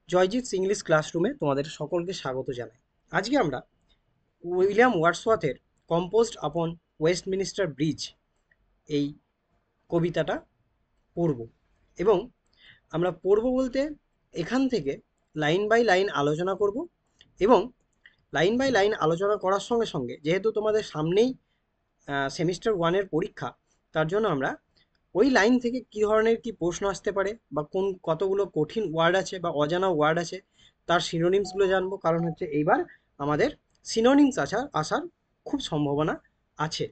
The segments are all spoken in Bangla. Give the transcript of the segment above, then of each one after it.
জয়জিৎস ইংলিশ ক্লাসরুমে তোমাদের সকলকে স্বাগত জানাই। আজকে আমরা উইলিয়াম ওয়ার্ডসওয়ার্থের কম্পোজড আপন ওয়েস্টমিনিস্টার ব্রিজ এই কবিতাটা পড়ব এবং আমরা পড়ব বলতে এখান থেকে লাইন বাই লাইন আলোচনা করব এবং লাইন বাই লাইন আলোচনা করার সঙ্গে সঙ্গে যেহেতু তোমাদের সামনেই সেমিস্টার ওয়ানের পরীক্ষা, তার জন্য আমরা ওই লাইন থেকে কী ধরনের কি প্রশ্ন আসতে পারে বা কোন কতগুলো কঠিন ওয়ার্ড আছে বা অজানা ওয়ার্ড আছে তার সিনোনিমসগুলো জানবো। কারণ হচ্ছে এইবার আমাদের সিনোনিমস আসার খুব সম্ভাবনা আছে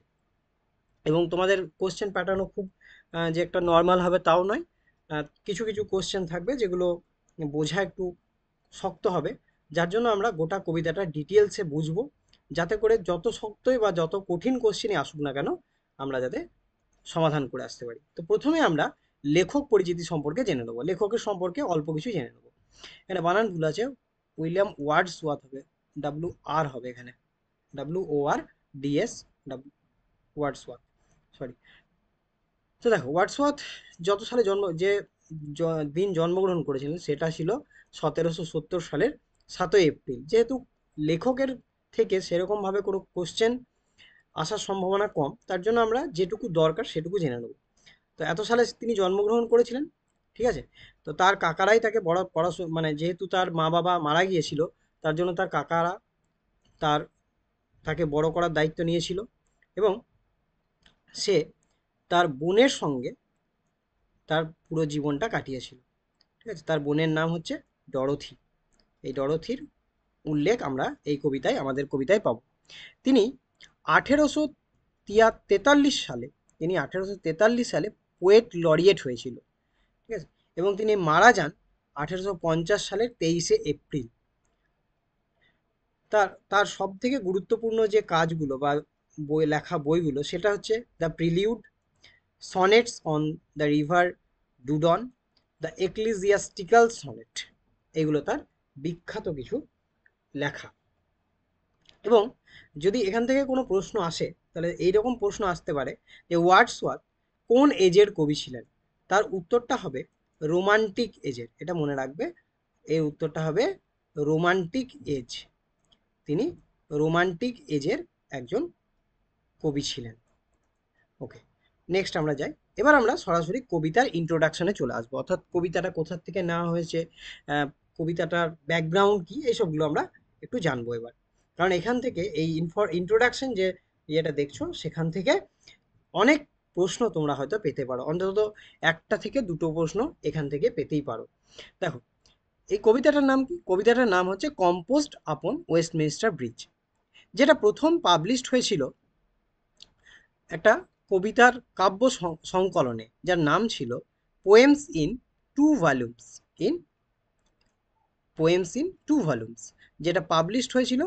এবং তোমাদের কোশ্চেন প্যাটার্নও খুব যে একটা নর্মাল হবে তাও নয়। কিছু কিছু কোশ্চেন থাকবে যেগুলো বোঝা একটু শক্ত হবে, যার জন্য আমরা গোটা কবিতাটা ডিটেলসে বুঝবো, যাতে করে যত শক্তই বা যত কঠিন কোশ্চেনই আসুক না কেন আমরা যাতে সমাধান করে আসতে পারি। তো প্রথমে আমরা লেখক পরিচিতি সম্পর্কে জেনে নেবো, লেখকের সম্পর্কে অল্প কিছু জেনে নেবো। এখানে বানান ভুল আছে, উইলিয়াম ওয়ার্ডসওয়ার্থ হবে, ডাব্লিউ আর হবে এখানে, WORDS, ওয়ার্ডসওয়ার্থ, সরি। তো দেখো ওয়ার্ডসওয়ার্থ যত সালে দিন জন্মগ্রহণ করেছিলেন সেটা ছিল 1770 সালের 7 এপ্রিল। যেহেতু লেখকের থেকে সেরকমভাবে কোনো কোশ্চেন আসার সম্ভাবনা কম, তার জন্য আমরা যেটুকু দরকার সেটুকু জেনে নেব। তো এত সালে তিনি জন্মগ্রহণ করেছিলেন, ঠিক আছে। তো তার কাকারাই তাকে পড়াশোনা, মানে যেহেতু তার মা বাবা মারা গিয়েছিল, তার জন্য তার কাকারা তার তাকে বড় করার দায়িত্ব নিয়েছিল এবং সে তার বোনের সঙ্গে তার পুরো জীবনটা কাটিয়েছিল, ঠিক আছে। তার বোনের নাম হচ্ছে ডরোথি। এই ডরোথির উল্লেখ আমরা এই কবিতায়, আমাদের কবিতায় পাবো। তিনি 1843 সালে, তিনি 1843 সালে পোয়েট লরিয়েট হয়েছিল, ঠিক আছে। এবং তিনি মারা যান 1850 সালের 23 এপ্রিল। তার তার সব থেকে গুরুত্বপূর্ণ যে কাজগুলো বা লেখা বইগুলো সেটা হচ্ছে the prelude, sonnets on the river Duddon, the ecclesiastical sonnet, এগুলো তার বিখ্যাত কিছু লেখা। এবং যদি এখান থেকে কোনো প্রশ্ন আসে তাহলে এইরকম প্রশ্ন আসতে পারে যে ওয়ার্ডসওয়ার্থ কোন এজের কবি ছিলেন, তার উত্তরটা হবে রোমান্টিক এজের। এটা মনে রাখবে, এর উত্তরটা হবে রোমান্টিক এজ। তিনি রোমান্টিক এজের একজন কবি ছিলেন। ওকে, নেক্সট আমরা যাই। এবার আমরা সরাসরি কবিতার ইন্ট্রোডাকশনে চলে আসবো, অর্থাৎ কবিতাটা কোথা থেকে নেওয়া হয়েছে, কবিতাটার ব্যাকগ্রাউন্ড কি, এইসবগুলো আমরা একটু জানবো এবার। কারণ এখান থেকে এই ইন্ট্রোডাকশন যে ইয়েটা দেখছো সেখান থেকে অনেক প্রশ্ন তোমরা হয়তো পেতে পারো, অন্তত একটা থেকে দুটো প্রশ্ন এখান থেকে পেতেই পারো। দেখো এই কবিতাটার নাম কি, কবিতাটার নাম হচ্ছে কম্পোজড আপন ওয়েস্টমিনিস্টার ব্রিজ, যেটা প্রথম পাবলিশড হয়েছিল একটা কবিতার কাব্য সংকলনে, যার নাম ছিল poems in two volumes, in poems in 2 volumes, যেটা পাবলিশড হয়েছিল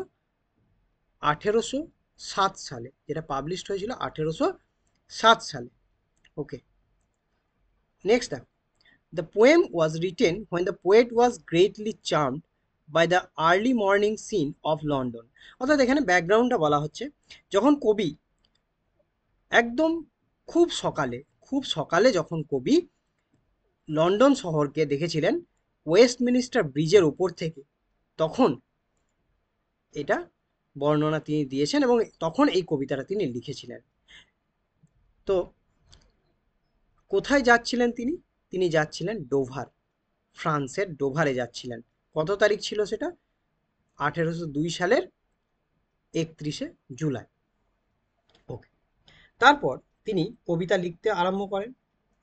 1807 সালে, যেটা পাবলিশড হয়েছিল 1807 সালে। ওকে, নেক্সট দেখো, the poem was written when the poet was greatly charmed by the early morning scene of London। অর্থাৎ এখানে ব্যাকগ্রাউন্ডটা বলা হচ্ছে, যখন কবি একদম খুব সকালে যখন কবি লন্ডন শহরকে দেখেছিলেন ওয়েস্টমিনিস্টার ব্রিজের ওপর থেকে, তখন এটা বর্ণনা তিনি দিয়েছেন এবং তখন এই কবিতাটা তিনি লিখেছিলেন। তো কোথায় যাচ্ছিলেন তিনি, তিনি যাচ্ছিলেন ডোভার, ফ্রান্সের ডোভারে যাচ্ছিলেন। কত তারিখ ছিল সেটা, 1802 সালের 31 জুলাই। ওকে, তারপর তিনি কবিতা লিখতে আরম্ভ করেন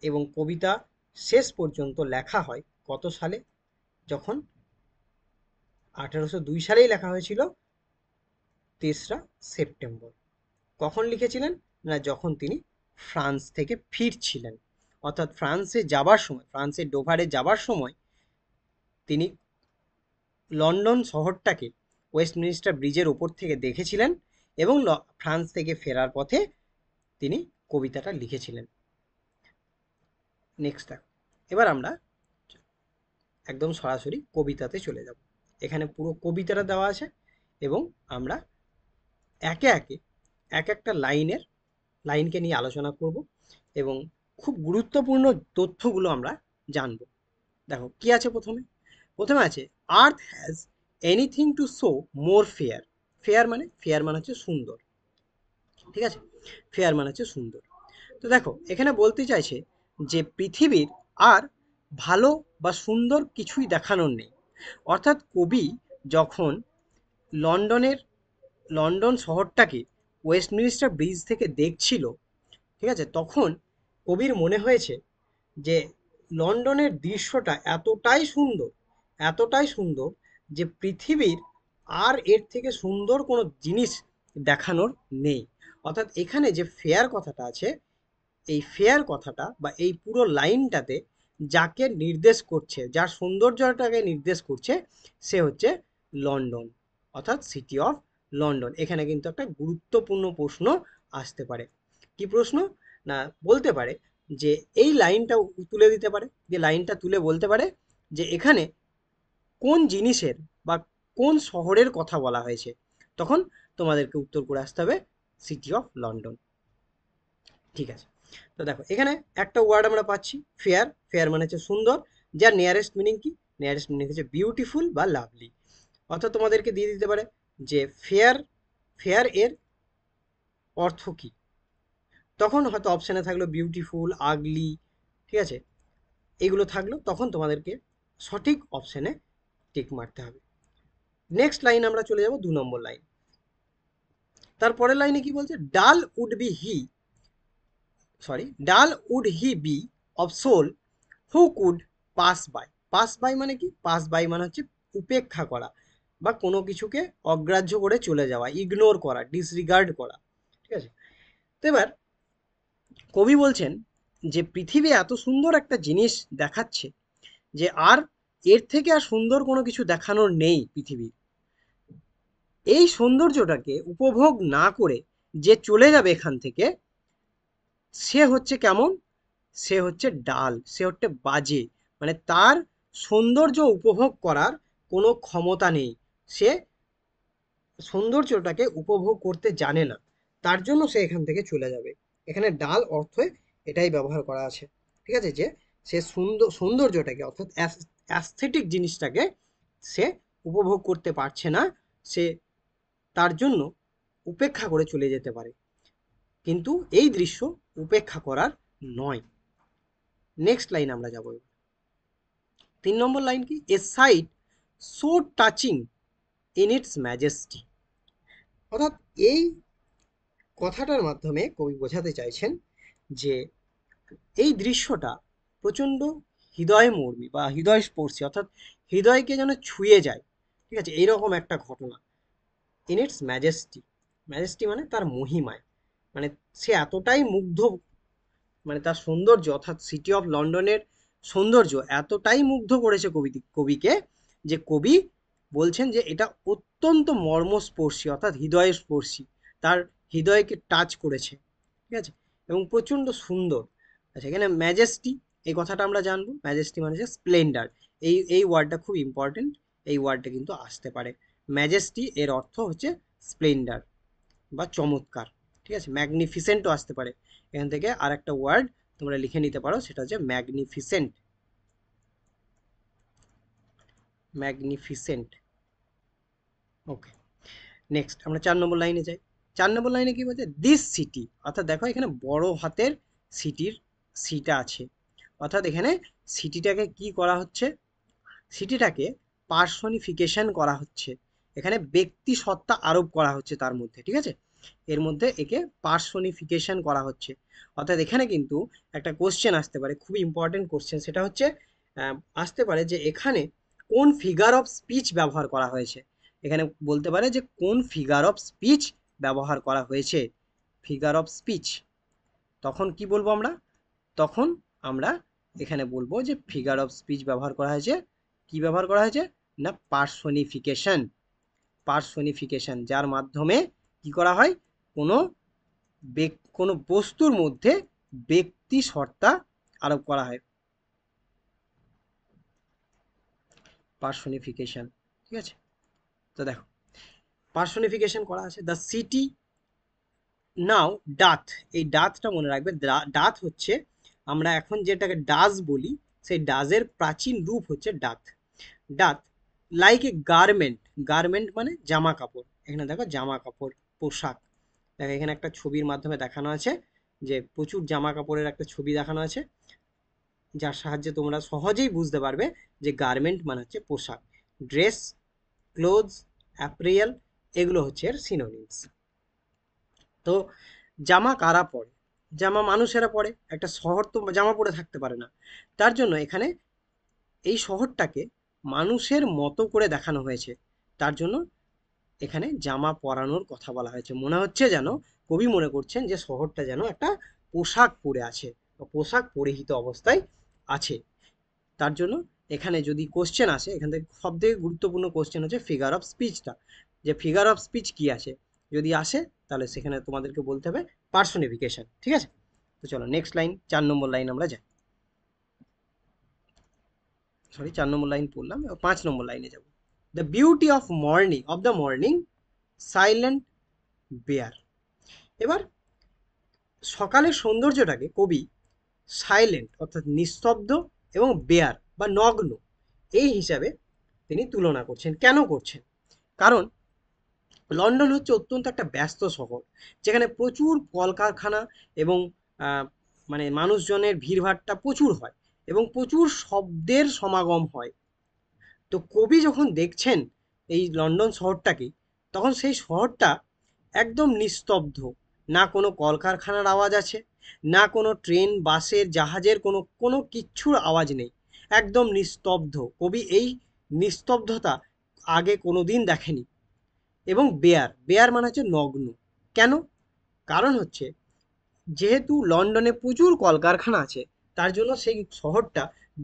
এবং কবিতা শেষ পর্যন্ত লেখা হয় কত সালে, যখন 1802 সালেই লেখা হয়েছিল 3রা সেপ্টেম্বর। কখন লিখেছিলেন না, যখন তিনি ফ্রান্স থেকে ফিরছিলেন, অর্থাৎ ফ্রান্সে যাবার সময়, ফ্রান্সের ডোভারে যাবার সময় তিনি লন্ডন শহরটাকে ওয়েস্টমিনিস্টার ব্রিজের ওপর থেকে দেখেছিলেন এবং ফ্রান্স থেকে ফেরার পথে তিনি কবিতাটা লিখেছিলেন। নেক্সট দেখো, এবার আমরা একদম সরাসরি কবিতাতে চলে যাব। এখানে পুরো কবিতাটা দেওয়া আছে এবং আমরা একে একে এক একটা লাইনকে নিয়ে আলোচনা করব এবং খুব গুরুত্বপূর্ণ তথ্যগুলো আমরা জানব। দেখো কি আছে, প্রথমে আছে আর্থ has anything to show more fair. Fair মানে হচ্ছে সুন্দর, ঠিক আছে, ফেয়ার মানে হচ্ছে সুন্দর। তো দেখো এখানে বলতে চাইছে যে পৃথিবীর আর ভালো বা সুন্দর কিছুই দেখানোর নেই। অর্থাৎ কবি যখন লন্ডনের লন্ডন শহরটাকে ওয়েস্টমিনিস্টার ব্রিজ থেকে দেখছিল, ঠিক আছে, তখন কবির মনে হয়েছে যে লন্ডনের দৃশ্যটা এতটাই সুন্দর যে পৃথিবীর আর এর থেকে সুন্দর কোনো জিনিস দেখানোর নেই। অর্থাৎ এখানে যে ফেয়ার কথাটা আছে, এই ফেয়ার কথাটা বা এই পুরো লাইনটাতে যাকে নির্দেশ করছে, যার সৌন্দর্যটাকে নির্দেশ করছে, সে হচ্ছে লন্ডন, অর্থাৎ সিটি অফ লন্ডন। এখানে কিন্তু একটা গুরুত্বপূর্ণ প্রশ্ন আসতে পারে। কি প্রশ্ন? না, বলতে পারে যে এই লাইনটা তুলে দিতে পারে, যে লাইনটা তুলে বলতে পারে যে এখানে কোন জিনিসের বা কোন শহরের কথা বলা হয়েছে। তখন তোমাদেরকে উত্তর করে আসতে হবে সিটি অফ লন্ডন। ঠিক আছে, তো দেখো এখানে একটা ওয়ার্ড আমরা পাচ্ছি ফেয়ার। ফেয়ার মানে হচ্ছে সুন্দর, যার নিয়ারেস্ট মিনিং কি? নিয়ারেস্ট মিনিং হচ্ছে বিউটিফুল বা লাভলি। অর্থাৎ তোমাদেরকে দিয়ে দিতে পারে যে ফেয়ার, ফেয়ার এর অর্থ কি। তখন হয়তো অপশানে থাকলো বিউটিফুল, আগলি, ঠিক আছে, এগুলো থাকলো, তখন তোমাদেরকে সঠিক অপশানে টিক মারতে হবে। নেক্সট লাইন আমরা চলে যাব 2 নম্বর লাইন। তারপরের লাইনে কি বলছে? Dull would he be of soul who could pass by. Pass by মানে কি? পাস বাই মানে হচ্ছে উপেক্ষা করা বা কোনো কিছুকে অগ্রাহ্য করে চলে যাওয়া, ইগনোর করা, ডিসরিগার্ড করা, ঠিক আছে। তো এবার কবি বলছেন যে পৃথিবী এত সুন্দর একটা জিনিস দেখাচ্ছে যে আর এর থেকে আর সুন্দর কোনো কিছু দেখানোর নেই পৃথিবীর। এই সৌন্দর্যটাকে উপভোগ না করে যে চলে যাবে এখান থেকে, সে হচ্ছে কেমন? সে হচ্ছে ডাল, সে হচ্ছে বাজে, মানে তার সৌন্দর্য উপভোগ করার কোনো ক্ষমতা নেই, সে সৌন্দর্যটাকে উপভোগ করতে জানে না, তার জন্য সে এখান থেকে চলে যাবে। এখানে ডাল অর্থে এটাই ব্যবহার করা আছে, ঠিক আছে, যে সে সৌন্দর্যটাকে অর্থাৎ অ্যাস্থেটিক জিনিসটাকে সে উপভোগ করতে পারছে না, সে তার জন্য উপেক্ষা করে চলে যেতে পারে, কিন্তু এই দৃশ্য উপেক্ষা করার নয়। নেক্সট লাইন আমরা যাবো। 3 নম্বর লাইন কি? A sight so touching in its majesty. অর্থাৎ এই কথাটার মাধ্যমে কবি বোঝাতে চাইছেন যে এই দৃশ্যটা প্রচণ্ড হৃদয়মর্মী বা হৃদয়স্পর্শী, অর্থাৎ হৃদয়কে যেন ছুঁয়ে যায়, ঠিক আছে, এইরকম একটা ঘটনা। ইন ইটস ম্যাজেস্টি, ম্যাজেস্টি মানে তার মহিমায়, মানে সে এতটাই মুগ্ধ, মানে তার সৌন্দর্য অর্থাৎ সিটি অফ লন্ডনের সৌন্দর্য এতটাই মুগ্ধ করেছে কবিকে যে কবি বলছেন যে এটা অত্যন্ত মর্মস্পর্শী অর্থাৎ হৃদয়স্পর্শী, তার হৃদয়কে টাচ করেছে, ঠিক আছে, এবং প্রচণ্ড সুন্দর। আচ্ছা, এখানে ম্যাজেস্টি এই কথাটা আমরা জানবো। ম্যাজেস্টি মানে হচ্ছে স্প্লেন্ডার। এই ওয়ার্ডটা খুব ইম্পর্টেন্ট, এই ওয়ার্ডটা কিন্তু আসতে পারে। ম্যাজেস্টি এর অর্থ হচ্ছে স্প্লেন্ডার বা চমৎকার, ঠিক আছে। ম্যাগনিফিসেন্টও আসতে পারে। এখান থেকে আর একটা ওয়ার্ড তোমরা লিখে নিতে পারো, সেটা হচ্ছে ম্যাগনিফিসেন্ট। ম্যাগনিফিসেন্ট, ওকে। নেক্সট আমরা 4 নম্বর লাইনে যাই। 4 নম্বর লাইনে কি বলছে? দিস সিটি, অর্থাৎ দেখো এখানে বড় হাতের সিটির সিটা আছে, অর্থাৎ এখানে সিটিটাকে কি করা হচ্ছে? সিটিটাকে পার্সনিফিকেশন করা হচ্ছে, এখানে ব্যক্তি সত্তা আরোপ করা হচ্ছে তার মধ্যে, ঠিক আছে, এর মধ্যে একে পার্সনিফিকেশন করা হচ্ছে। অর্থাৎ এখানে কিন্তু একটা কোশ্চেন আসতে পারে, খুবই ইম্পর্টেন্ট কোশ্চেন, সেটা হচ্ছে আসতে পারে যে এখানে কোন ফিগার অফ স্পিচ ব্যবহার করা হয়েছে। এখানে বলতে পারে যে কোন ফিগার অফ স্পিচ ব্যবহার করা হয়েছে, ফিগার অফ স্পিচ। তখন কি বলবো আমরা? তখন আমরা এখানে বলবো যে ফিগার অফ স্পিচ ব্যবহার করা হয়েছে, কি ব্যবহার করা হয়েছে? না পার্সনিফিকেশন। পার্সনিফিকেশন যার মাধ্যমে কি করা হয়? কোনো কোনো বস্তুর মধ্যে ব্যক্তি সত্তা আরোপ করা হয়, পার্সনিফিকেশন, ঠিক আছে। তো দেখো পার্সনিফিকেশন করা আছে। দ্য সিটি নাও ডাথ, এই ডাথটা মনে রাখবে। ডাথ হচ্ছে আমরা এখন যেটাকে ডাজ বলি, সেই ডাজের প্রাচীন রূপ হচ্ছে does. Does like a garment, garment মানে জামা কাপড়, এখানে দেখো জামা কাপড়, পোশাক। দেখো এখানে একটা ছবির মাধ্যমে দেখানো আছে যে প্রচুর জামা কাপড়ের একটা ছবি দেখানো আছে, যার সাহায্যে তোমরা সহজেই বুঝতে পারবে যে গার্মেন্ট মানে হচ্ছে পোশাক। ড্রেস, ক্লোথস, অ্যাপ্রিয়াল, এগুলো হচ্ছে এর সিনোনিমস। তো জামা কারা পরে? জামা মানুষেরা পরে, একটা শহর তো জামা পরে থাকতে পারে না। তার জন্য এখানে এই শহরটাকে মানুষের মতো করে দেখানো হয়েছে, তার জন্য এখানে জামা পরানোর কথা বলা হয়েছে। মনে হচ্ছে যেন কবি মনে করছেন যে শহরটা যেন একটা পোশাক পরে আছে বা পোশাক পরিহিত অবস্থায় আছে। তার জন্য এখানে যদি কোশ্চেন আসে, এখান থেকে সব থেকে গুরুত্বপূর্ণ কোশ্চেন হচ্ছে ফিগার অফ স্পিচটা, যে ফিগার অফ স্পিচ কি আছে। যদি আসে তাহলে সেখানে তোমাদেরকে বলতে হবে পার্সোনিফিকেশন। ঠিক আছে, তো চলো নেক্সট লাইন, 4 নম্বর লাইন আমরা যাই। সরি, 4 নম্বর লাইন পড়লাম, 5 নম্বর লাইনে যাব। The beauty of morning, of the morning, silent bare. এবার সকালের সৌন্দর্যটাকে কবি সাইলেন্ট অর্থাৎ নিস্তব্ধ এবং বেয়ার বা নগ্ন এই হিসাবে তিনি তুলনা করছেন। কেন করছেন? কারণ লন্ডন হচ্ছে অত্যন্ত একটা ব্যস্ত শহর, যেখানে প্রচুর কলকারখানা এবং মানে মানুষজনের ভিড়ভাট্টা প্রচুর হয় এবং প্রচুর শব্দের সমাগম হয়। তো কবি যখন দেখছেন এই লন্ডন শহরটাকে, তখন সেই শহরটা একদম নিস্তব্ধ, না কোনো কলকারখানার আওয়াজ আছে, না কোনো ট্রেন বাসের জাহাজের কোনো কোনো কিচ্ছুর আওয়াজ নেই, একদম নিস্তব্ধ। কবি এই নিস্তব্ধতা আগে কোনো দিন দেখেনি। এবং বেয়ার, বেয়ার মানে হচ্ছে নগ্ন। কেন? কারণ হচ্ছে যেহেতু লন্ডনে প্রচুর কলকারখানা আছে, তার জন্য সেই শহরটা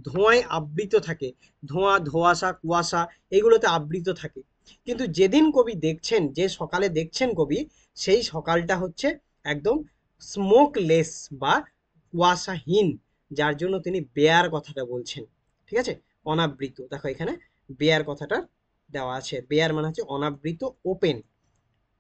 ধোঁয়ায় আবৃত থাকে, ধোঁয়া, ধোঁয়াশা, কুয়াশা এগুলোতে আবৃত থাকে। কিন্তু যেদিন কবি দেখছেন, যে সকালে দেখছেন কবি, সেই সকালটা হচ্ছে একদম স্মোকলেস বা কুয়াশাহীন, যার জন্য তিনি বেয়ার কথাটা বলছেন। ঠিক আছে, অনাবৃত। দেখো এখানে বেয়ার কথাটা দেওয়া আছে, বেয়ার মানে হচ্ছে অনাবৃত, ওপেন।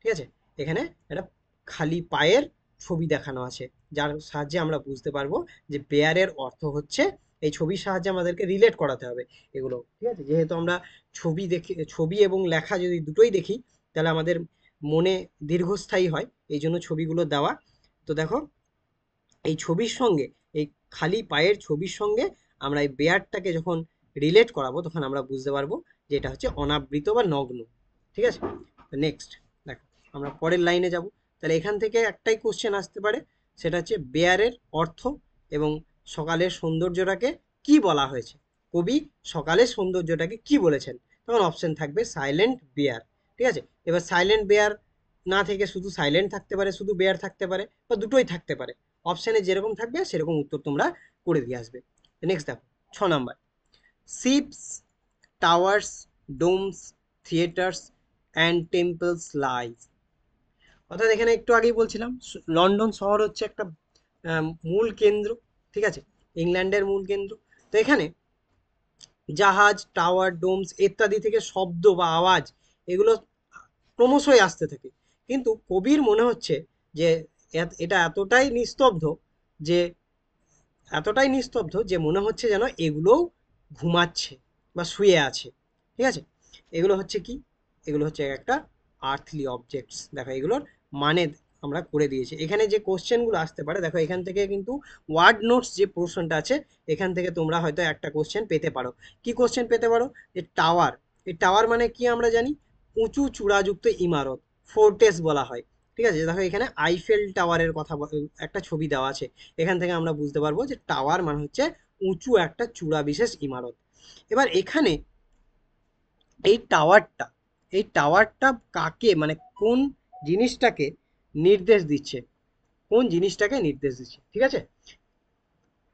ঠিক আছে, এখানে একটা খালি পায়ের ছবি দেখানো আছে, যার সাহায্যে আমরা বুঝতে পারবো যে বেয়ারের অর্থ হচ্ছে, এই ছবির সাহায্যে আমাদেরকে রিলেট করাতে হবে এগুলো। ঠিক আছে, যেহেতু আমরা ছবি দেখি, ছবি এবং লেখা যদি দুটোই দেখি, তাহলে আমাদের মনে দীর্ঘস্থায়ী হয়, এই জন্য ছবিগুলো দেওয়া। তো দেখো এই ছবির সঙ্গে, এই খালি পায়ের ছবির সঙ্গে আমরা এই বেয়ারটাকে যখন রিলেট করাবো, তখন আমরা বুঝতে পারবো যে এটা হচ্ছে অনাবৃত বা নগ্ন। ঠিক আছে, নেক্সট দেখো, আমরা পরের লাইনে যাব। তাহলে এখান থেকে একটাই কোশ্চেন আসতে পারে, সেটা হচ্ছে বেয়ারের অর্থ এবং সকালের সৌন্দর্যটাকে কি বলা হয়েছে। কবি সকালের সৌন্দর্যটাকে কি বলেছেন? তখন অপশন থাকবে সাইলেন্ট বেয়ার। ঠিক আছে, এবার সাইলেন্ট বেয়ার না থেকে শুধু সাইলেন্ট থাকতে পারে, শুধু বেয়ার থাকতে পারে, বা দুটোই থাকতে পারে। অপশানে যেরকম থাকবে সেরকম উত্তর তোমরা করে দিয়ে আসবে। নেক্সট দেখো 6 নম্বর, ships, towers, domes, theatres and temples lies. অর্থাৎ এখানে একটু আগেই বলছিলাম লন্ডন শহর হচ্ছে একটা মূল কেন্দ্র। ঠিক আছে, ইংল্যান্ডের মূল কেন্দ্র। তো এখানে জাহাজ, টাওয়ার, ডোমস ইত্যাদি থেকে শব্দ বা আওয়াজ এগুলো ক্রমশই আসতে থাকে। কিন্তু কবির মনে হচ্ছে যে এটা যে এতটাই নিস্তব্ধ যে মনে হচ্ছে যেন এগুলোও ঘুমাচ্ছে বা শুয়ে আছে। ঠিক আছে, এগুলো হচ্ছে কি? এগুলো হচ্ছে একটা আর্থলি অবজেক্টস। দেখো এগুলোর মানে আমরা করে দিয়েছি। এখানে যে কোশ্চেনগুলো আসতে পারে, দেখো এখান থেকে কিন্তু ওয়ার্ড নোটস যে পোর্শনটা আছে, এখান থেকে তোমরা হয়তো একটা কোশ্চেন পেতে পারো। কি কোশ্চেন পেতে পারো? যে টাওয়ার, এই টাওয়ার মানে কি আমরা জানি, উঁচু চূড়াযুক্ত ইমারত, ফোর্টেস বলা হয়। ঠিক আছে, দেখো এখানে আইফেল টাওয়ারের কথা একটা ছবি দেওয়া আছে, এখান থেকে আমরা বুঝতে পারবো যে টাওয়ার মানে হচ্ছে উঁচু একটা চূড়া বিশেষ ইমারত। এবার এখানে এই টাওয়ারটা, এই টাওয়ারটা কাকে মানে কোন জিনিসটাকে নির্দেশ দিচ্ছে, কোন জিনিসটাকে নির্দেশ দিচ্ছে? ঠিক আছে,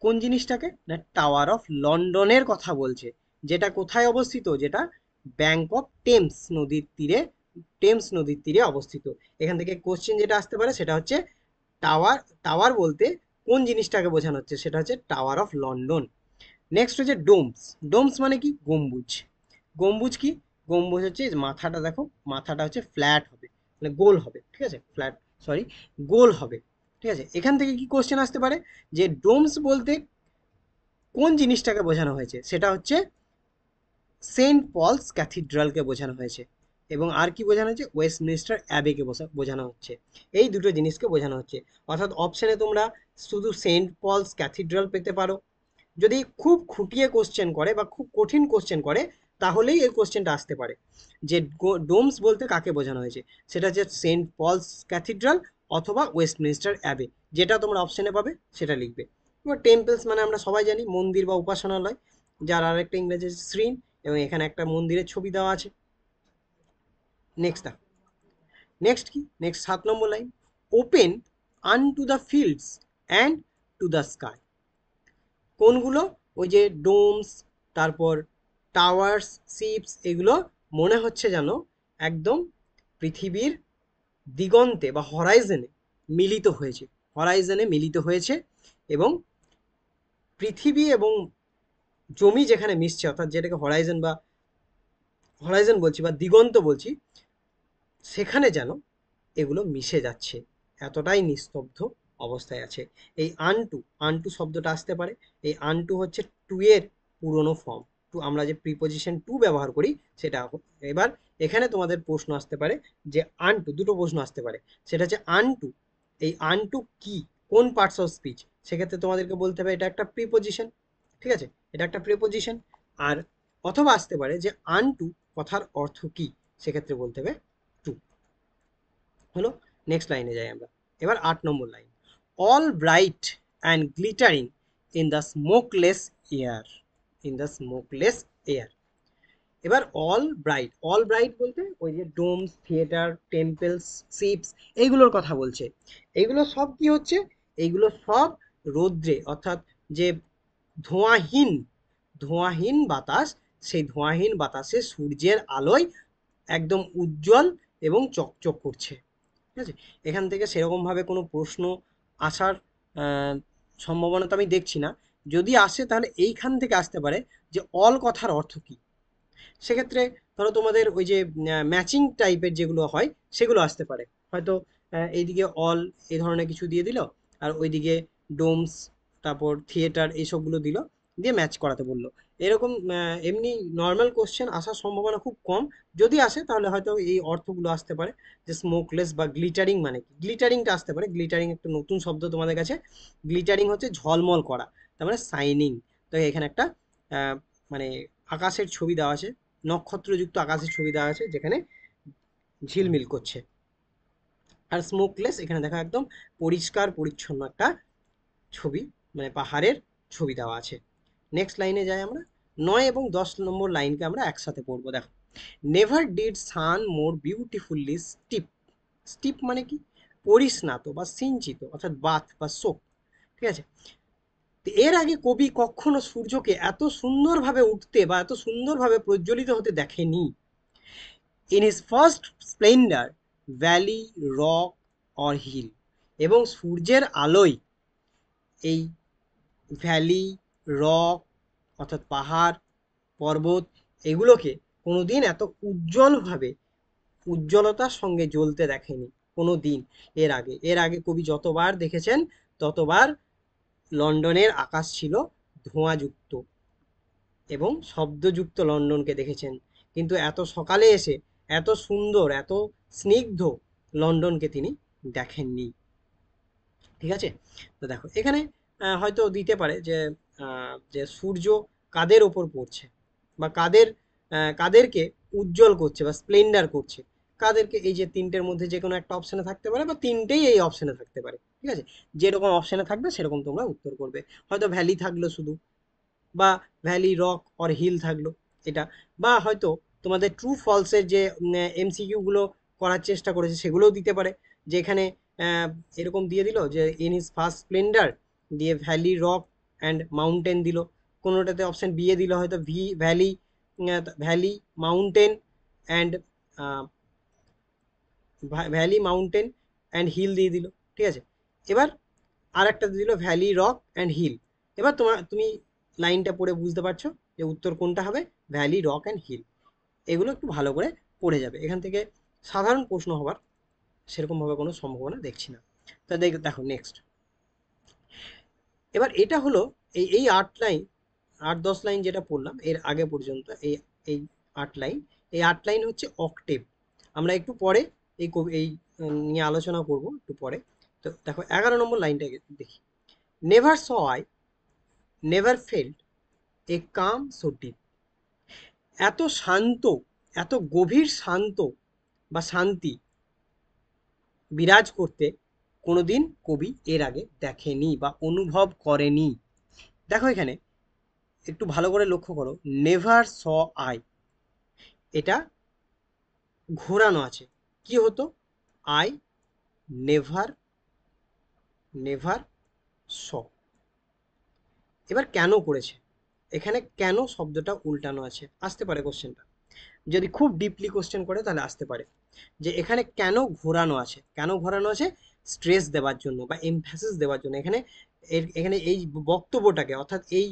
কোন জিনিসটাকে না, টাওয়ার অফ লন্ডনের কথা বলছে, যেটা কোথায় অবস্থিত, যেটা ব্যাংক অফ টেমস নদীর তীরে, টেমস নদীর তীরে অবস্থিত। এখান থেকে কোশ্চেন যেটা আসতে পারে সেটা হচ্ছে টাওয়ার, টাওয়ার বলতে কোন জিনিসটাকে বোঝানো হচ্ছে, সেটা হচ্ছে টাওয়ার অফ লন্ডন। নেক্সট হচ্ছে ডোমস, ডোমস মানে কি, গম্বুজ। গম্বুজ কি? গম্বুজ হচ্ছে মাথাটা, দেখো মাথাটা হচ্ছে ফ্ল্যাট হবে, মানে গোল হবে। ঠিক আছে, ফ্ল্যাট, সরি, গোল হবে। ঠিক আছে, এখান থেকে কি কোশ্চেন আসতে পারে, যে ডোমস বলতে কোন জিনিসটাকে বোঝানো হয়েছে, সেটা হচ্ছে সেন্ট পলস ক্যাথিড্রালকে বোঝানো হয়েছে, এবং আর কি বোঝানো হচ্ছে, ওয়েস্টমিনিস্টার অ্যাবেকে বোঝানো হচ্ছে। এই দুটো জিনিসকে বোঝানো হচ্ছে। অর্থাৎ অপশানে তোমরা শুধু সেন্ট পলস ক্যাথিড্রাল পেতে পারো, যদি খুব খুঁটিয়ে কোশ্চেন করে বা খুব কঠিন কোশ্চেন করে তাহলেই এই কোশ্চেনটা আসতে পারে যে ডোমস বলতে কাকে বোঝানো হয়েছে, সেটা হচ্ছে সেন্ট পলস ক্যাথিড্রাল অথবা ওয়েস্টমিনিস্টার অ্যাবে, যেটা তোমরা অপশানে পাবে সেটা লিখবে। এবার টেম্পলস মানে আমরা সবাই জানি মন্দির বা উপাসনালয়, যার আরেকটা ইংরেজি শ্রীন, এবং এখানে একটা মন্দিরের ছবি দেওয়া আছে। নেক্সট দেখো, নেক্সট কি, next 7 number line, open আনটু the fields and to the sky. কোনগুলো, ওই যে ডোমস, তারপর টাওয়ার্স, শিপস, এগুলো মনে হচ্ছে যেন একদম পৃথিবীর দিগন্তে বা হরাইজনে মিলিত হয়েছে, হরাইজনে মিলিত হয়েছে, এবং পৃথিবী এবং জমি যেখানে মিশছে, অর্থাৎ যেটাকে হরাইজন বা হরাইজন বলছি বা দিগন্ত বলছি, সেখানে যেন এগুলো মিশে যাচ্ছে, এতটাই নিস্তব্ধ অবস্থায় আছে। এই আনটু, আনটু শব্দটা আসতে পারে, এই আনটু হচ্ছে টু এর পুরনো ফর্ম, টু আমরা যে প্রিপোজিশন টু ব্যবহার করি সেটা। এবার এখানে তোমাদের প্রশ্ন আসতে পারে যে আনটু, দুটো প্রশ্ন আসতে পারে, সেটা হচ্ছে আনটু, এই আনটু কি, কোন পার্টস অফ স্পিচ, সেক্ষেত্রে তোমাদেরকে বলতে হবে এটা একটা প্রিপোজিশন, ঠিক আছে, এটা একটা প্রিপোজিশন। আর অথবা আসতে পারে যে আনটু কথার অর্থ কি, সেক্ষেত্রে বলতে হবে টু। হলো, নেক্সট লাইনে যাই আমরা। এবার 8 নম্বর line, all bright and glittering in the smokeless air, in the smokeless air. এবার অল ব্রাইট, অল ব্রাইট বলতে ওই যে ডোমস, থিয়েটার, টেম্পলস, শিপস, এইগুলোর কথা বলছে। এইগুলো সব কি হচ্ছে, এইগুলো সব রৌদ্রে, অর্থাৎ যে ধোঁয়াহীন, ধোঁয়াহীন বাতাস, সেই ধোঁয়াহীন বাতাসে সূর্যের আলোয় একদম উজ্জ্বল এবং চকচক করছে, ঠিক আছে। এখান থেকে সেরকমভাবে কোনো প্রশ্ন আসার আহ, সম্ভাবনা তো আমি দেখছি না। যদি আসে তাহলে এইখান থেকে আসতে পারে যে অল কথার অর্থ কী। সেক্ষেত্রে ধরো তোমাদের ওই যে ম্যাচিং টাইপের যেগুলো হয় সেগুলো আসতে পারে, হয়তো এইদিকে অল এই ধরনের কিছু দিয়ে দিল, আর ওইদিকে ডোমস, তারপর থিয়েটার, এইসবগুলো দিল, দিয়ে ম্যাচ করাতে বললো। এরকম এমনি নর্মাল কোশ্চেন আসার সম্ভাবনা খুব কম, যদি আসে তাহলে হয়তো এই অর্থগুলো আসতে পারে, যে স্মোকলেস বা গ্লিটারিং মানে কি, গ্লিটারিংটা আসতে পারে। গ্লিটারিং একটা নতুন শব্দ তোমাদের কাছে, গ্লিটারিং হচ্ছে ঝলমল করা, তার মানে শাইনিং। তো এখানে একটা মানে আকাশের ছবি দেওয়া আছে, নক্ষত্রযুক্ত আকাশের ছবি দেওয়া আছে যেখানে ঝিলমিল করছে। আর স্মোকলেস এখানে দেখা একদম পরিষ্কার পরিচ্ছন্ন একটা ছবি, মানে পাহাড়ের ছবি দেওয়া আছে। নেক্সট লাইনে যাই আমরা, 9 এবং 10 নম্বর লাইনকে আমরা একসাথে পড়বো। দেখো, never did sun more beautifully steep, steep মানে কি, পরিস্নাত বা সিঞ্চিত, অর্থাৎ বাথ বা সোপ, ঠিক আছে। তো এর আগে কবি কখনো সূর্যকে এত সুন্দরভাবে উঠতে বা এত সুন্দরভাবে প্রজ্বলিত হতে দেখেনি। In his first splendour, valley, rock or hill, এবং সূর্যের আলোয় এই ভ্যালি, রক অর্থাৎ পাহাড়, পর্বত, এগুলোকে কোনোদিন এত উজ্জ্বলভাবে, উজ্জ্বলতার সঙ্গে জ্বলতে দেখেনি কোনো দিন এর আগে। এর আগে কবি যতবার দেখেছেন ততবার লন্ডনের আকাশ ছিল ধোঁয়াযুক্ত এবং শব্দযুক্ত লন্ডনকে দেখেছেন, কিন্তু এত সকালে এসে এত সুন্দর, এত স্নিগ্ধ লন্ডনকে তিনি দেখেননি, ঠিক আছে। তো দেখো এখানে হয়তো দিতে পারে যে যে সূর্য কাদের ওপর পড়ছে, বা কাদের কাদেরকে উজ্জ্বল করছে বা স্প্লেন্ডার করছে, কাদেরকে, এই যে তিনটের মধ্যে যে কোনো একটা অপশানে থাকতে পারে, বা তিনটেই এই অপশানে থাকতে পারে, ঠিক আছে। যেরকম অপশানে থাকবে সেরকম তোমরা উত্তর করবে। হয়তো ভ্যালি থাকলো শুধু, বা ভ্যালি, রক অর হিল থাকলো, এটা। বা হয়তো তোমাদের ট্রু ফলসের যে এমসিকিউ গুলো করার চেষ্টা করেছে সেগুলোও দিতে পারে, যে এখানে আহ, এরকম দিয়ে দিল যে ইন হিজ ফার্স্ট স্প্লেন্ডার, দিয়ে ভ্যালি, রক অ্যান্ড মাউন্টেন দিল, কোনোটাতে অপশন বি এ দিল হয়তো valley, valley, mountain and valley, mountain and hill দিয়ে দিল, ঠিক আছে। এবার আর একটা দিল ভ্যালি, রক অ্যান্ড হিল। এবার তুমি লাইনটা পড়ে বুঝতে পারছো যে উত্তর কোনটা হবে, ভ্যালি, রক অ্যান্ড হিল। এগুলো একটু ভালো করে পড়ে যাবে, এখান থেকে সাধারণ প্রশ্ন হওয়ার সেরকমভাবে কোনো সম্ভাবনা দেখছি না। তা দেখো নেক্সট। এবার এটা হলো এই এই 8 লাইন 8-10 লাইন যেটা পড়লাম এর আগে পর্যন্ত, এই এই 8 লাইন, এই 8 লাইন হচ্ছে অক্টেভ। আমরা একটু পরে এই নিয়ে আলোচনা করব একটু পরে। তো দেখো 11 নম্বর লাইনটা দেখি। Never saw I, never felt a calm so deep. এত শান্ত, এত গভীর শান্ত বা শান্তি বিরাজ করতে কোনোদিন কবি এর আগে দেখেনি বা অনুভব করেনি। দেখো এখানে একটু ভালো করে লক্ষ্য করো, নেভার স আই, এটা ঘোরানো আছে। কি হতো? আই নেভার, নেভার স। এবার কেন করেছে? এখানে কেন শব্দটা উল্টানো আছে, আসতে পারে কোশ্চেনটা। যদি খুব ডিপলি কোশ্চেন করে তাহলে আসতে পারে যে এখানে কেন ঘোরানো আছে। কেন ঘোরানো আছে? স্ট্রেস দেওয়ার জন্য বা এমফ্যাসিস দেওয়ার জন্য। এখানে এখানে এই বক্তব্যটাকে, অর্থাৎ এই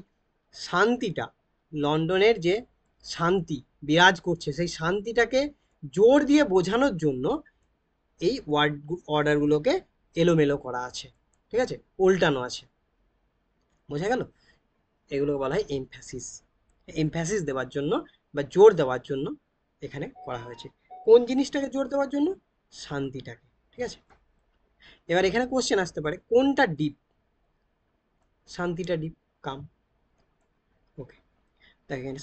শান্তিটা, লন্ডনের যে শান্তি বিরাজ করছে সেই শান্তিটাকে জোর দিয়ে বোঝানোর জন্য এই অর্ডারগুলোকে এলোমেলো করা আছে, ঠিক আছে, উল্টানো আছে। বোঝা গেল? এগুলোকে বলা হয় এমফ্যাসিস। এমফ্যাসিস দেওয়ার জন্য বা জোর দেওয়ার জন্য এখানে করা হয়েছে। কোন জিনিসটাকে জোর দেওয়ার জন্য? শান্তিটাকে, ঠিক আছে। এবার এখানে কোশ্চেন আসতে পারে কোনটা ডিপ? শান্তিটা ডিপ, কাম। ওকে, দেখেন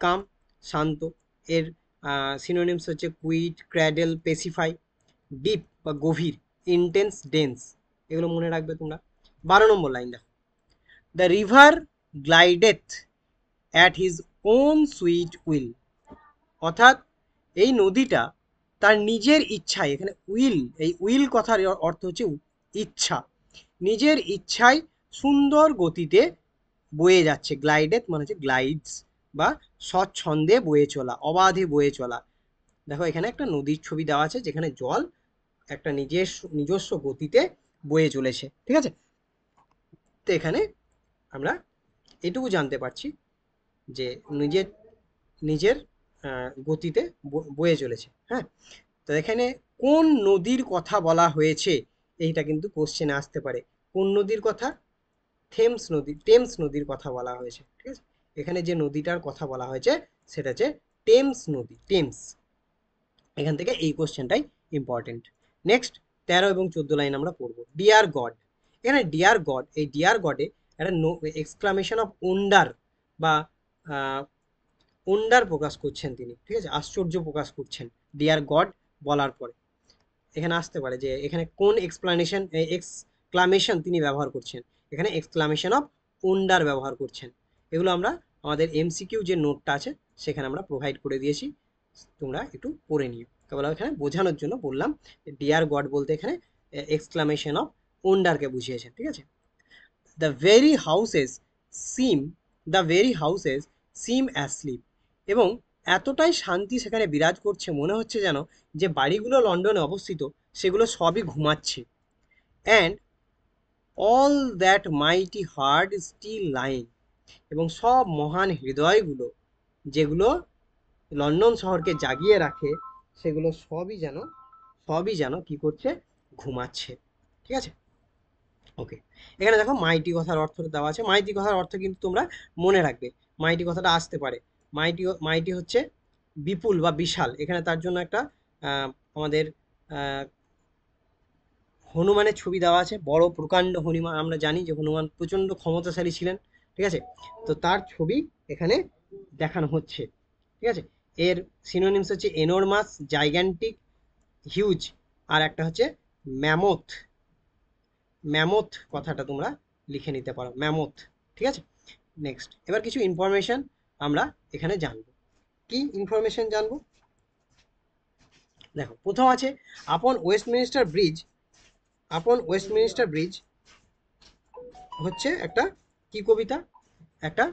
কাম, শান্ত, এর সিনোনিমস হচ্ছে কুইট, ক্র্যাডেল, পেসিফাই। ডিপ বা গভীর, ইন্টেন্স, ডেন্স। এগুলো মনে রাখবে তোমরা। 12 নম্বর লাইন দেখো। The river glideth at his own sweet will. অর্থাৎ এই নদীটা তার নিজের ইচ্ছায়, এখানে উইল, এই উইল কথার অর্থ হচ্ছে ইচ্ছা, নিজের ইচ্ছায় সুন্দর গতিতে বয়ে যাচ্ছে। গ্লাইডেথ মানে হচ্ছে গ্লাইডস বা স্বচ্ছন্দে বয়ে চলা, অবাধে বয়ে চলা। দেখো এখানে একটা নদীর ছবি দেওয়া আছে যেখানে জল একটা নিজস্ব গতিতে বয়ে চলেছে, ঠিক আছে। তো এখানে আমরা এটুকু জানতে পারছি যে নিজের নিজের গতিতে বয়ে চলেছে। হ্যাঁ, তো এখানে কোন নদীর কথা বলা হয়েছে এইটা কিন্তু কোশ্চেনে আসতে পারে। কোন নদীর কথা? টেমস নদীর কথা বলা হয়েছে, ঠিক আছে। এখানে যে নদীটার কথা বলা হয়েছে সেটা হচ্ছে টেমস নদী, টেমস। এখান থেকে এই কোশ্চেনটাই ইম্পর্টেন্ট। নেক্সট 13 এবং 14 লাইন আমরা পড়বো। Dear God. এখানে ডিয়ার গড, এই ডিয়ার গডে একটা এক্সক্লামেশন অফ ওন্ডার বা ওন্ডার প্রকাশ করছেন তিনি, ঠিক আছে, আশ্চর্য প্রকাশ করছেন ডিয়ার গড বলার পরে। এখানে আসতে পারে যে এখানে কোন এক্সক্লামেশন তিনি ব্যবহার করছেন। এখানে এক্সক্লামেশন অফ ওন্ডার ব্যবহার করছেন। এগুলো আমরা আমাদের এমসিকিউ যে নোটটা আছে সেখানে আমরা প্রোভাইড করে দিয়েছি, তোমরা একটু পড়ে নিও। কেবল এখানে বোঝানোর জন্য বললাম ডিয়ার গড বলতে এখানে এক্সক্লামেশন অফ ওন্ডারকে বুঝিয়েছেন, ঠিক আছে। The very houses SIM, the very houses SIM asleep. এবং এতটাই শান্তি সেখানে বিরাজ করছে, মনে হচ্ছে যেন যে বাড়িগুলো লন্ডনে অবস্থিত সেগুলো সবই ঘুমাচ্ছে। And all that mighty heart still lying. এবং সব মহান হৃদয়গুলো যেগুলো লন্ডন শহরকে জাগিয়ে রাখে সেগুলো সবই যেন কি করছে? ঘুমাচ্ছে, ঠিক আছে। ওকে, এখানে দেখো মাইটি কথার অর্থটা দেওয়া আছে। মাইটি কথার অর্থ কিন্তু তোমরা মনে রাখবে। মাইটি কথাটা আসতে পারে, মাইটি মাইটি হচ্ছে বিপুল বা বিশাল। এখানে তার জন্য একটা আমাদের হনুমানের ছবি দেওয়া আছে, বড় প্রকাণ্ড হনুমান। আমরা জানি যে হনুমান প্রচণ্ড ক্ষমতাশালী ছিলেন, ঠিক আছে। তো তার ছবি এখানে দেখানো হচ্ছে, ঠিক আছে। এর সিনোনিমস হচ্ছে এনরমাস, জাইগ্যান্টিক, হিউজ, আর একটা হচ্ছে ম্যামথ। ম্যামথ কথাটা তোমরা লিখে নিতে পারো, ম্যামথ, ঠিক আছে। নেক্সট এবার কিছু ইনফরমেশন আমরা এখানে জানবো। কি ইনফরমেশন জানবো? দেখো প্রথম আছে আপন ওয়েস্টমিনিস্টার ব্রিজ। আপন ওয়েস্টমিনিস্টার ব্রিজ হচ্ছে একটা কি কবিতা? একটা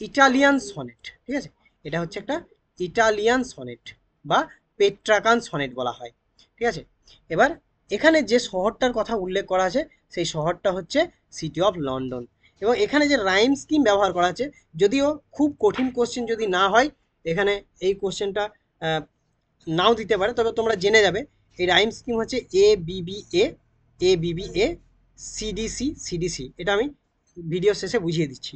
ইটালিয়ান সনেট, ঠিক আছে। এটা হচ্ছে একটা ইটালিয়ান সনেট বা পেট্রাকান সনেট বলা হয়, ঠিক আছে। এবার এখানে যে শহরটার কথা উল্লেখ করা আছে সেই শহরটা হচ্ছে সিটি অফ লন্ডন। এবং এখানে যে রাইম স্কিম ব্যবহার করা আছে, যদিও খুব কঠিন কোশ্চেন যদি না হয় এখানে এই কোশ্চেনটা নাও দিতে পারে, তবে তোমরা জেনে যাবে এই রাইম স্কিম হচ্ছে এ বিবি এ সিডিসি সিডিসি। এটা আমি ভিডিও শেষে বুঝিয়ে দিচ্ছি।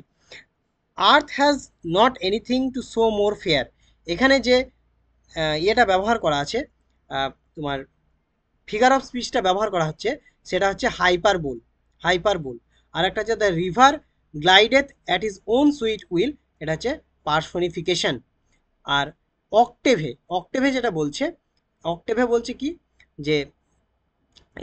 আর্থ has not anything to show more fair. এখানে যে ইয়েটা ব্যবহার করা আছে, তোমার ফিগার অফ স্পিচটা ব্যবহার করা হচ্ছে, সেটা হচ্ছে হাইপারবোল। হাইপারবোল। আর একটা হচ্ছে the river glideth at his own sweet will, এটা হচ্ছে পারসোনিফিকেশন। আর অক্টেভে, অক্টেভে যেটা বলছে, অক্টেভে বলছে কি, যে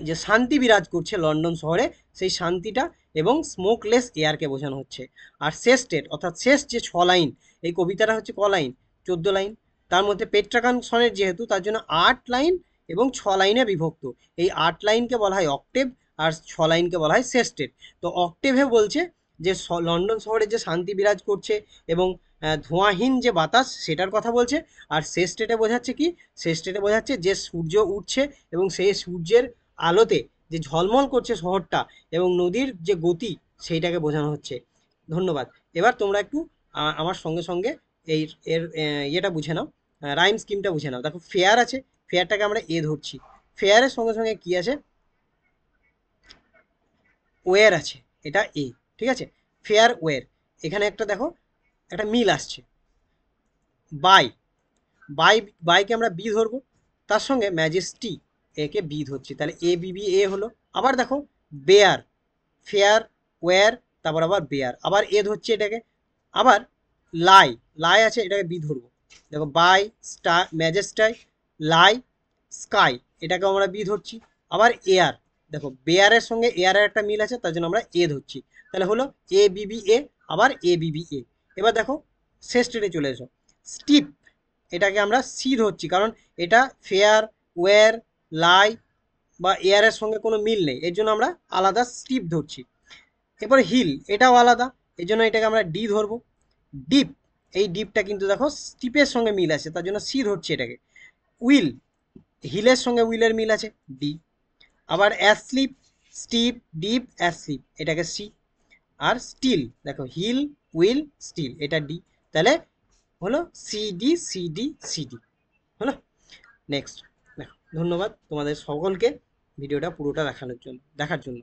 যে শান্তি বিরাজ করছে লন্ডন শহরে, সেই শান্তিটা এবং স্মোকলেস এয়ারকে বোঝানো হচ্ছে। আর শেষ স্টেট অর্থাৎ শেষ যে 6 লাইন, এই কবিতাটা হচ্ছে ক লাইন, 14 লাইন। তার মধ্যে পেট্রাকান সনেট যেহেতু, তার জন্য 8 লাইন এবং 6 লাইনে বিভক্ত। এই 8 লাইনকে বলা হয় অক্টেভ, আর 6 লাইনকে বলা হয় শেষ স্টেট। তো অক্টেভে বলছে যে লন্ডন শহরে যে শান্তি বিরাজ করছে এবং ধোঁয়াহীন যে বাতাস, সেটার কথা বলছে। আর শেষ স্টেটে বোঝাচ্ছে কি, শেষ স্টেটে বোঝাচ্ছে যে সূর্য উঠছে এবং সেই সূর্যের আলোতে যে ঝলমল করছে শহরটা এবং নদীর যে গতি, সেইটাকে বোঝানো হচ্ছে। ধন্যবাদ। এবার তোমরা একটু আমার সঙ্গে সঙ্গে এই এর ইয়েটা বুঝে নাও, রাইম স্কিমটা বুঝে নাও। দেখো ফেয়ার আছে, ফেয়ারটাকে আমরা এ ধরছি। ফেয়ারের সঙ্গে সঙ্গে কি আছে, ওয়ের আছে, এটা এ। ঠিক আছে, ফেয়ার ওয়ের। এখানে একটা দেখো একটা মিল আসছে, বাই, বাই, বাইকে আমরা বি ধরবো, তার সঙ্গে ম্যাজেস্টি, একে বি ধরছি, তাহলে এ বি বি এ হলো। আবার দেখো বেয়ার, ফেয়ার ওয়্যার, তারপর আবার বেয়ার, আবার এ ধরছি এটাকে। আবার লাই, লাই আছে, এটাকে বি ধরবো। দেখো বাই, স্টার, ম্যাজেস্টাই, লাই, স্কাই, এটাকে আমরা বি ধরছি। আবার এয়ার, দেখো বেয়ারের সঙ্গে এয়ারের একটা মিল আছে, তার জন্য আমরা এ ধরছি। তাহলে হলো এ বিবি এ, আবার এ বিবি এ। এবার দেখো শেষ স্টেটে চলে এসো, স্টিপ, এটাকে আমরা সি ধরছি, কারণ এটা ফেয়ার ওয়্যার লাই বা এয়ারের সঙ্গে কোনো মিল নেই, এর জন্য আমরা আলাদা স্টিপ ধরছি। এরপর হিল, এটাও আলাদা, এই জন্য এটাকে আমরা ডি ধরবো। ডিপ, এই ডিপটা কিন্তু দেখো স্টিপের সঙ্গে মিল আছে, তার জন্য সি ধরছি এটাকে। উইল, হিলের সঙ্গে উইলের মিল আছে, ডি। আবার অ্যাসলিপ, স্টিপ, ডিপ, অ্যাসলিপ, এটাকে সি। আর স্টিল, দেখো হিল উইল স্টিল, এটা ডি। তাহলে হলো C D C D C D, হলো। নেক্সট দেখো, ধন্যবাদ তোমাদের সকলকে ভিডিওটা পুরোটা দেখার জন্য।